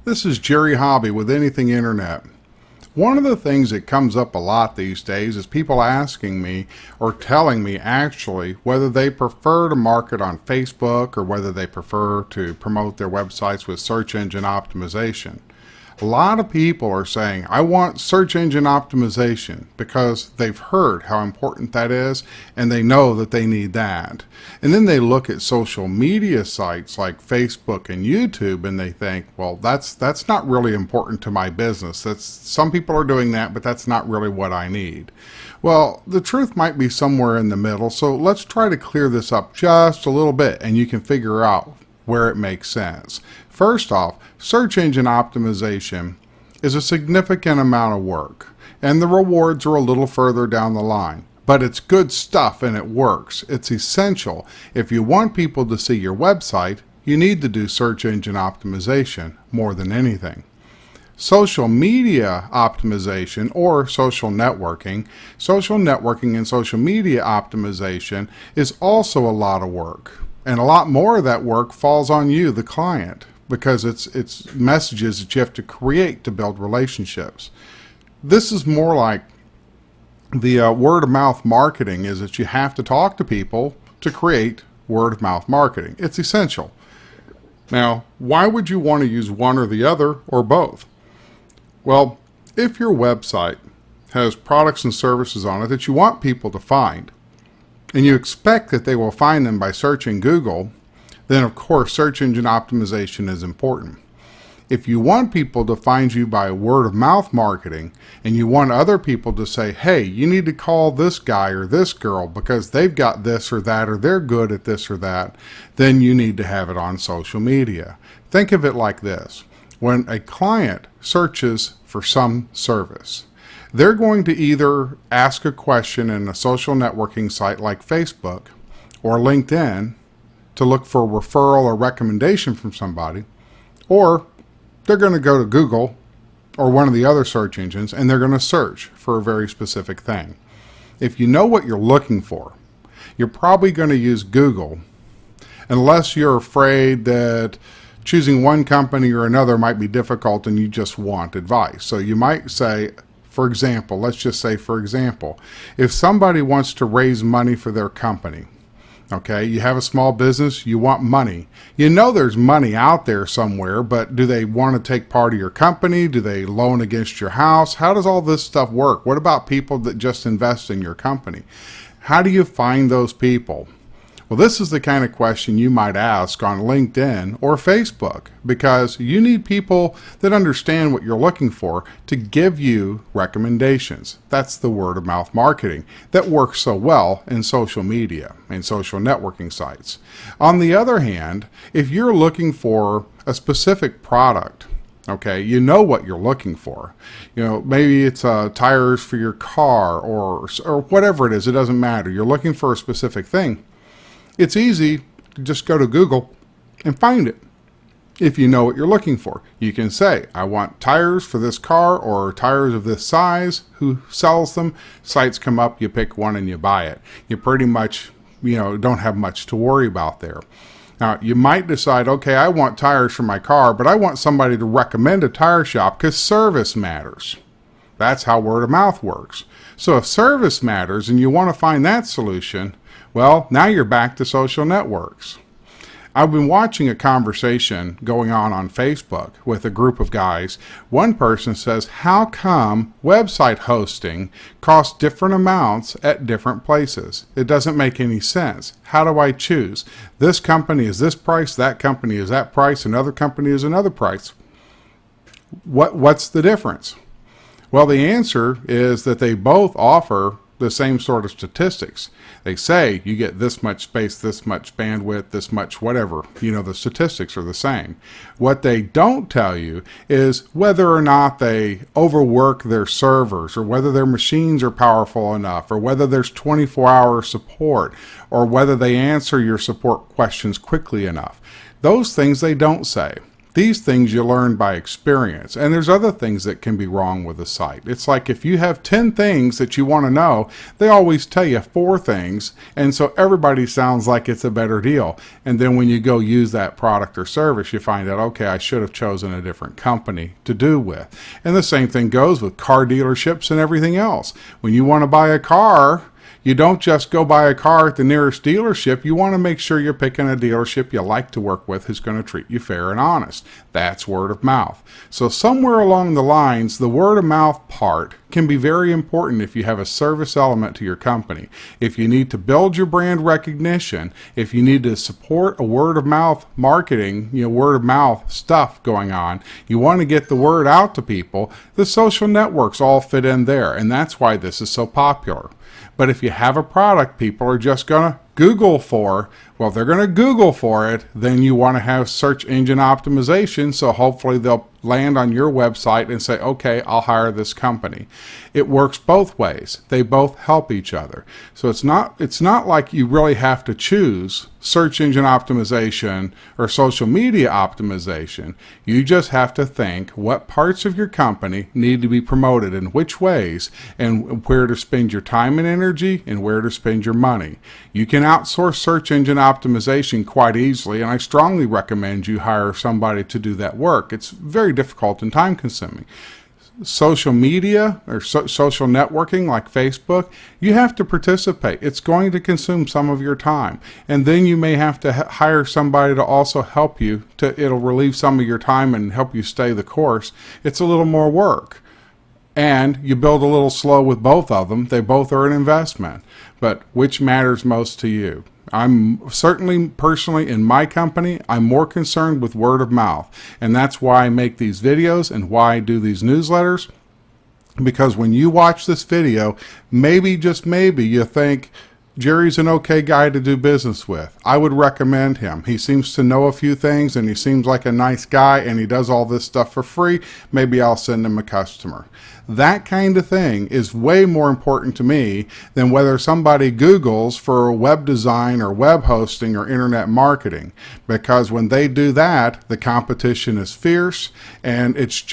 This is Jerry Hobby with Anything Internet. One of the things that comes up a lot these days is people asking me, or telling me actually, whether they prefer to market on Facebook or whether they prefer to promote their websites with search engine optimization. A lot of people are saying, I want search engine optimization, because they've heard how important that is and they know that they need that. And then they look at social media sites like Facebook and YouTube and they think, well, that's not really important to my business. Some people are doing that, but that's not really what I need. Well, the truth might be somewhere in the middle, so let's try to clear this up just a little bit and you can figure out where it makes sense. First off, search engine optimization is a significant amount of work, and the rewards are a little further down the line. But it's good stuff and it works. It's essential. If you want people to see your website, you need to do search engine optimization more than anything. Social media optimization or social networking and social media optimization is also a lot of work. And a lot more of that work falls on you, the client, because it's messages that you have to create to build relationships. This is more like the word of mouth marketing, is that you have to talk to people to create word of mouth marketing. It's essential. Now, why would you want to use one or the other or both? Well, if your website has products and services on it that you want people to find, and you expect that they will find them by searching Google, then of course search engine optimization is important. If you want people to find you by word of mouth marketing, and you want other people to say, hey, you need to call this guy or this girl because they've got this or that, or they're good at this or that, then you need to have it on social media. Think of it like this. When a client searches for some service, they're going to either ask a question in a social networking site like Facebook or LinkedIn to look for a referral or recommendation from somebody, or they're going to go to Google or one of the other search engines and they're going to search for a very specific thing. If you know what you're looking for, you're probably going to use Google, unless you're afraid that choosing one company or another might be difficult and you just want advice. So you might say, for example, let's just say, for example, if somebody wants to raise money for their company, okay, you have a small business, you want money. You know there's money out there somewhere, but do they want to take part of your company? Do they loan against your house? How does all this stuff work? What about people that just invest in your company? How do you find those people? Well, this is the kind of question you might ask on LinkedIn or Facebook, because you need people that understand what you're looking for to give you recommendations. That's the word of mouth marketing that works so well in social media and social networking sites. On the other hand, if you're looking for a specific product, okay, you know what you're looking for. You know, maybe it's tires for your car or whatever it is. It doesn't matter. You're looking for a specific thing. It's easy to just go to Google and find it. If you know what you're looking for, you can say, I want tires for this car or tires of this size. Who sells them? Sites come up, you pick one and you buy it. You pretty much, don't have much to worry about there. Now, you might decide, okay, I want tires for my car, but I want somebody to recommend a tire shop because service matters. That's how word of mouth works. So if service matters and you want to find that solution, well, now you're back to social networks. I've been watching a conversation going on Facebook with a group of guys. One person says, how come website hosting costs different amounts at different places? It doesn't make any sense. How do I choose? This company is this price, that company is that price, another company is another price. What's the difference? Well, the answer is that they both offer the same sort of statistics. They say you get this much space, this much bandwidth, this much whatever. The statistics are the same. What they don't tell you is whether or not they overwork their servers, or whether their machines are powerful enough, or whether there's 24-hour support, or whether they answer your support questions quickly enough. Those things they don't say. These things you learn by experience. And there's other things that can be wrong with a site. It's like if you have 10 things that you want to know, they always tell you 4 things. And so everybody sounds like it's a better deal. And then when you go use that product or service, you find out, okay, I should have chosen a different company to do with. And the same thing goes with car dealerships and everything else. When you want to buy a car, you don't just go buy a car at the nearest dealership. You want to make sure you're picking a dealership you like to work with who's going to treat you fair and honest. That's word of mouth. So somewhere along the lines, the word of mouth part can be very important if you have a service element to your company. If you need to build your brand recognition, if you need to support a word of mouth marketing, word of mouth stuff going on, you want to get the word out to people, the social networks all fit in there. And that's why this is so popular. But if you have a product people are just going to Google for, well, if they're going to Google for it, then you want to have search engine optimization. So hopefully they'll land on your website and say, okay, I'll hire this company. It works both ways. They both help each other. So it's not like you really have to choose search engine optimization or social media optimization. You just have to think what parts of your company need to be promoted in which ways, and where to spend your time and energy and where to spend your money. You can outsource search engine optimization quite easily, and I strongly recommend you hire somebody to do that work. It's very difficult and time consuming. Social media or social networking like Facebook, you have to participate. It's going to consume some of your time. And then you may have to hire somebody to also help you. It'll relieve some of your time and help you stay the course. It's a little more work. And you build a little slow with both of them. They both are an investment. But which matters most to you? I'm certainly personally in my company, I'm more concerned with word of mouth. And that's why I make these videos and why I do these newsletters. Because when you watch this video, maybe, just maybe, you think, Jerry's an okay guy to do business with. I would recommend him. He seems to know a few things and he seems like a nice guy and he does all this stuff for free. Maybe I'll send him a customer. That kind of thing is way more important to me than whether somebody Googles for web design or web hosting or internet marketing. Because when they do that, the competition is fierce and it's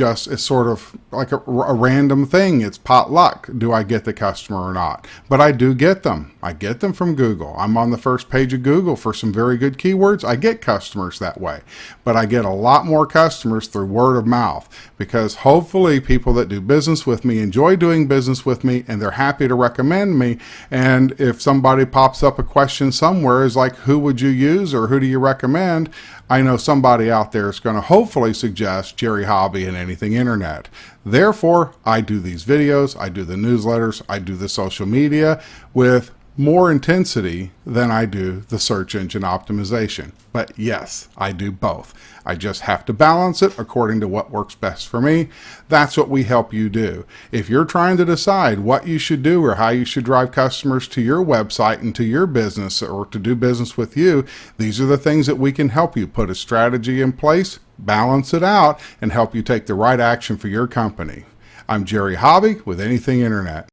sort of like a random thing. It's pot luck. Do I get the customer or not? But I do get them. I get them from Google. I'm on the first page of Google for some very good keywords. I get customers that way. But I get a lot more customers through word of mouth, because hopefully people that do business with me enjoy doing business with me and they're happy to recommend me. And if somebody pops up a question somewhere is like, who would you use or who do you recommend? I know somebody out there is going to hopefully suggest Jerry Hobby and Anything Internet. Therefore, I do these videos, I do the newsletters, I do the social media with more intensity than I do the search engine optimization. But yes, I do both. I just have to balance it according to what works best for me. That's what we help you do. If you're trying to decide what you should do or how you should drive customers to your website and to your business or to do business with you, these are the things that we can help you put a strategy in place, balance it out, and help you take the right action for your company. I'm Jerry Hobby with Anything Internet.